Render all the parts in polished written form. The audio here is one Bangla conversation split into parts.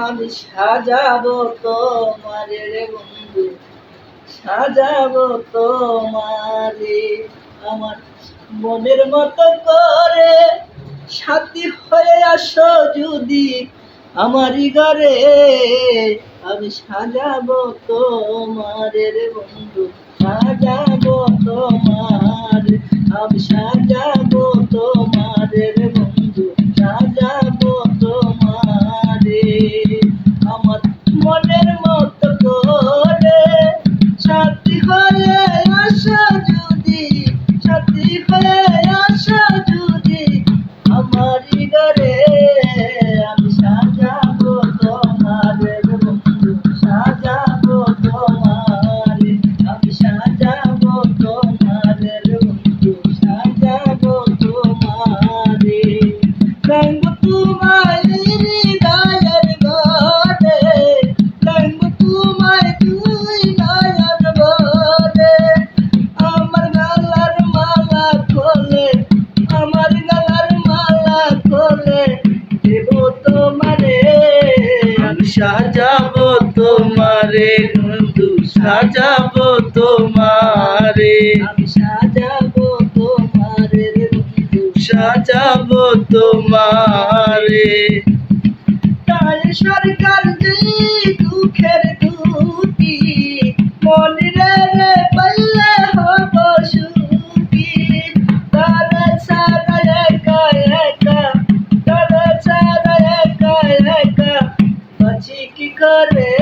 আমি সাজাবো তোমারে রে বন্ধু, সাজাবো তোমারে। আমার মনের মতো করে সাথী হয়ে আসো যদি আমারই ঘরে, আমি সাজাবো তোমারে রে বন্ধু, সাজাবো তোমারে, আমি সাজাবো তোমারে রে বন্ধু, সাজাবো তোমারে। আমার মনের মতো করে সাথী হয়ে আসো যদি, সাথী হয়ে আসো যদি আমারই ঘরে, আমি সাজাবো তোমারে রে বন্ধু, সাজাবো তোমারে, আমি সাজাবো তোমারে রে বন্ধু, সাজাবো তোমারে। রঙ তোমায় হৃদয়ের ঘরে, রঙ তোমায় দুই নয়ন ভরে, আমার গলার মালা খোলে, আমার গলার মালা খোলে দেব তোমারে, আমি সাজাবো তোমারে বন্ধু, সাজাবো তোমারে, আমি সাজাবো তোমারে বন্ধু, সাজাবো তোমারে। তাই সরকার যে দুঃখের দুটি মনিরে রে পাইলে হব সুখী, তারা ছাড়া একা একা, তারা ছাড়া একা একা বাঁচি কি করে,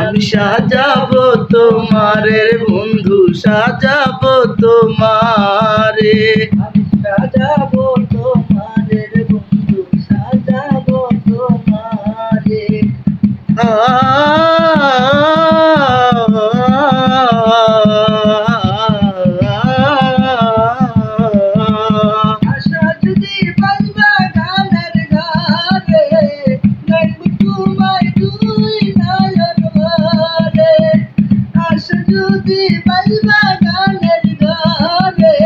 আমি সাজাবো তোমারে বন্ধু, সাজাবো তোমারে, আমি সাজাবো তোমারে বন্ধু, সাজাবো তোমারে। আশা যদি বাজবা গানের গানে, দেখব তোমায় দুই নয়ন ভরে, আশা যদি বাজবা গানের গানে,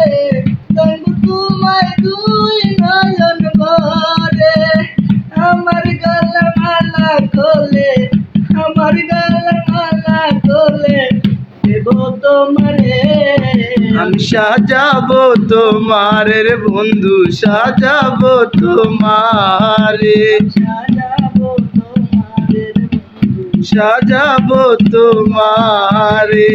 দেখব তোমায় দুই নয়ন ভরে, আমার গলা মালা খোলে, আমার গলা মালা খোলে দেব তোমারে, আমি সাজাবো তোমারে রে বন্ধু, সাজাবো তোমারে, সাজাবো তোমারে রে বন্ধু, সাজাবো তোমারে।